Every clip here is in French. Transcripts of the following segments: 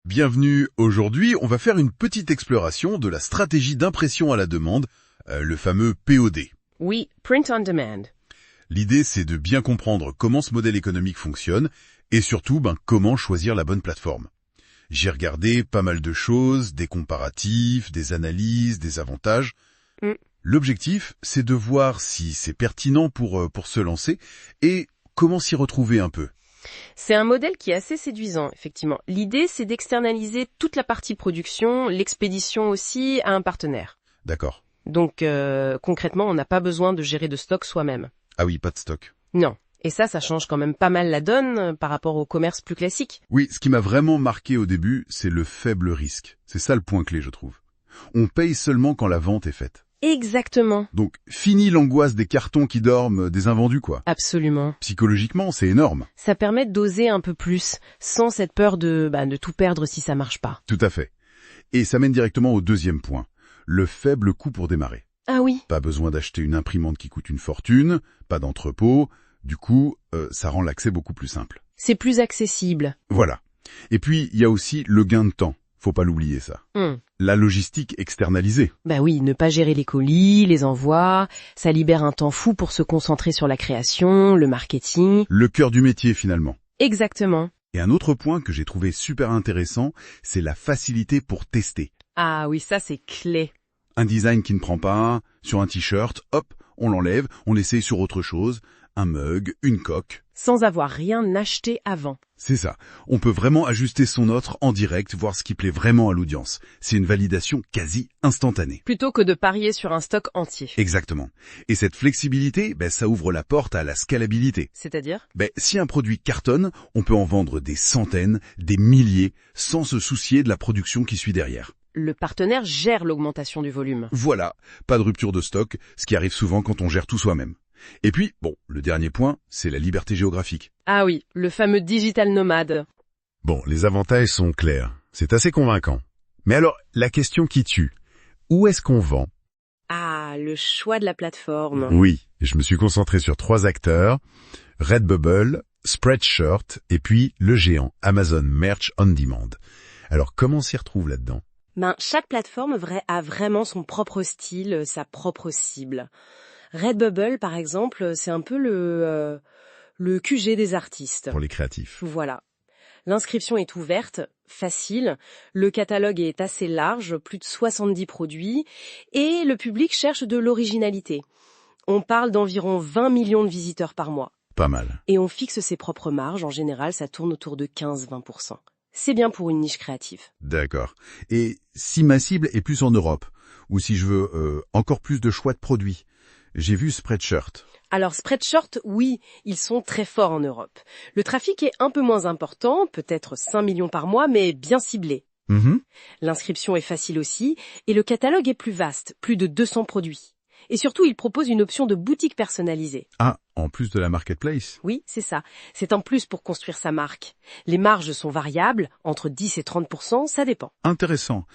Bienvenue, aujourd'hui on va faire une petite exploration de la stratégie d'impression à la demande, le fameux POD. Oui, print on demand. L'idée c'est de bien comprendre comment ce modèle économique fonctionne et surtout comment choisir la bonne plateforme. J'ai regardé pas mal de choses, des comparatifs, des analyses, des avantages. L'objectif c'est de voir si c'est pertinent pour se lancer et comment s'y retrouver un peu. C'est un modèle qui est assez séduisant, effectivement. L'idée, c'est d'externaliser toute la partie production, l'expédition aussi, à un partenaire. D'accord. Donc, concrètement, on n'a pas besoin de gérer de stock soi-même. Ah oui, pas de stock. Non. Et ça change quand même pas mal la donne par rapport au commerce plus classique. Oui, ce qui m'a vraiment marqué au début, c'est le faible risque. C'est ça le point clé, je trouve. On paye seulement quand la vente est faite. Exactement. Donc, fini l'angoisse des cartons qui dorment, des invendus, quoi. Absolument. Psychologiquement, c'est énorme. Ça permet d'oser un peu plus, sans cette peur de tout perdre si ça marche pas. Tout à fait. Et ça mène directement au deuxième point. Le faible coût pour démarrer. Ah oui. Pas besoin d'acheter une imprimante qui coûte une fortune, pas d'entrepôt. Du coup, ça rend l'accès beaucoup plus simple. C'est plus accessible. Voilà. Et puis, il y a aussi le gain de temps. Faut pas l'oublier, ça. La logistique externalisée. Bah oui, ne pas gérer les colis, les envois, ça libère un temps fou pour se concentrer sur la création, le marketing. Le cœur du métier, finalement. Exactement. Et un autre point que j'ai trouvé super intéressant, c'est la facilité pour tester. Ah oui, ça c'est clé. Un design qui ne prend pas, sur un t-shirt, hop, on l'enlève, on l'essaye sur autre chose, un mug, une coque. Sans avoir rien acheté avant. C'est ça. On peut vraiment ajuster son offre en direct, voir ce qui plaît vraiment à l'audience. C'est une validation quasi instantanée. Plutôt que de parier sur un stock entier. Exactement. Et cette flexibilité, ça ouvre la porte à la scalabilité. C'est-à-dire ? Si un produit cartonne, on peut en vendre des centaines, des milliers, sans se soucier de la production qui suit derrière. Le partenaire gère l'augmentation du volume. Voilà, pas de rupture de stock, ce qui arrive souvent quand on gère tout soi-même. Et puis, le dernier point, c'est la liberté géographique. Ah oui, le fameux digital nomade. Bon, les avantages sont clairs. C'est assez convaincant. Mais alors, la question qui tue, où est-ce qu'on vend ? Ah, le choix de la plateforme. Oui, je me suis concentré sur 3 acteurs, Redbubble, Spreadshirt et puis le géant Amazon Merch on Demand. Alors, comment on s'y retrouve là-dedans ? Chaque plateforme a vraiment son propre style, sa propre cible. Redbubble, par exemple, c'est un peu le QG des artistes. Pour les créatifs. Voilà. L'inscription est ouverte, facile, le catalogue est assez large, plus de 70 produits, et le public cherche de l'originalité. On parle d'environ 20 millions de visiteurs par mois. Pas mal. Et on fixe ses propres marges, en général ça tourne autour de 15-20%. C'est bien pour une niche créative. D'accord. Et si ma cible est plus en Europe, ou si je veux encore plus de choix de produits, j'ai vu Spreadshirt. Alors Spreadshirt, oui, ils sont très forts en Europe. Le trafic est un peu moins important, peut-être 5 millions par mois, mais bien ciblé. L'inscription est facile aussi, et le catalogue est plus vaste, plus de 200 produits. Et surtout, il propose une option de boutique personnalisée. Ah, en plus de la marketplace ? Oui, c'est ça. C'est en plus pour construire sa marque. Les marges sont variables, entre 10 et 30%, ça dépend. Intéressant.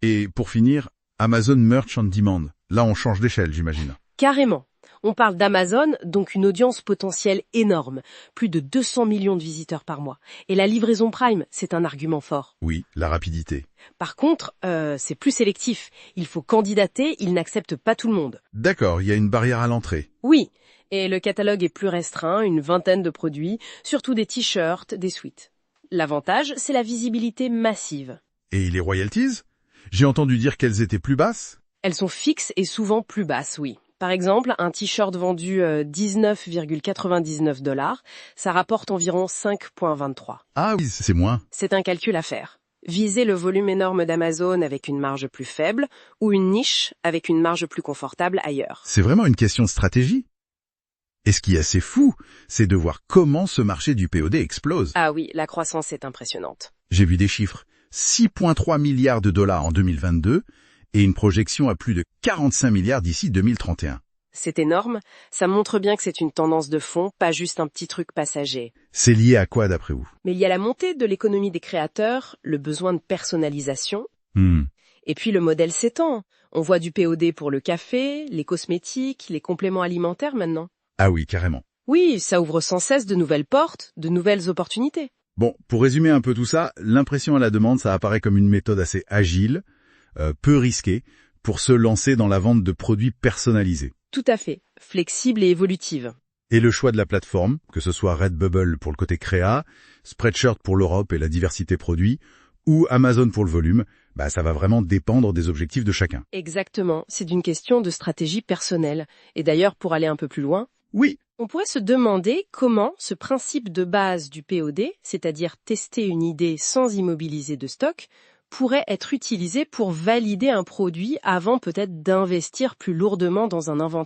Et pour finir, Amazon Merch on Demand. Là, on change d'échelle, j'imagine. Carrément. On parle d'Amazon, donc une audience potentielle énorme. Plus de 200 millions de visiteurs par mois. Et la livraison Prime, c'est un argument fort. Oui, la rapidité. Par contre, c'est plus sélectif. Il faut candidater, ils n'acceptent pas tout le monde. D'accord, il y a une barrière à l'entrée. Oui, et le catalogue est plus restreint, une vingtaine de produits, surtout des t-shirts, des sweats. L'avantage, c'est la visibilité massive. Et les royalties ? J'ai entendu dire qu'elles étaient plus basses ? Elles sont fixes et souvent plus basses, oui. Par exemple, un t-shirt vendu 19,99$, ça rapporte environ 5,23. Ah oui, c'est moins. C'est un calcul à faire. Viser le volume énorme d'Amazon avec une marge plus faible ou une niche avec une marge plus confortable ailleurs. C'est vraiment une question de stratégie. Et ce qui est assez fou, c'est de voir comment ce marché du POD explose. Ah oui, la croissance est impressionnante. J'ai vu des chiffres. 6,3 milliards de dollars en 2022 et une projection à plus de 45 milliards d'ici 2031. C'est énorme, ça montre bien que c'est une tendance de fond, pas juste un petit truc passager. C'est lié à quoi d'après vous ? Mais il y a la montée de l'économie des créateurs, le besoin de personnalisation, et puis le modèle s'étend. On voit du POD pour le café, les cosmétiques, les compléments alimentaires maintenant. Ah oui, carrément. Oui, ça ouvre sans cesse de nouvelles portes, de nouvelles opportunités. Bon, pour résumer un peu tout ça, l'impression à la demande, ça apparaît comme une méthode assez agile, peu risquée, pour se lancer dans la vente de produits personnalisés. Tout à fait, flexible et évolutive. Et le choix de la plateforme, que ce soit Redbubble pour le côté créa, Spreadshirt pour l'Europe et la diversité produits, ou Amazon pour le volume, ça va vraiment dépendre des objectifs de chacun. Exactement, c'est une question de stratégie personnelle. Et d'ailleurs, pour aller un peu plus loin, Oui, on pourrait se demander comment ce principe de base du POD, c'est-à-dire tester une idée sans immobiliser de stock, pourrait être utilisé pour valider un produit avant peut-être d'investir plus lourdement dans un inventaire.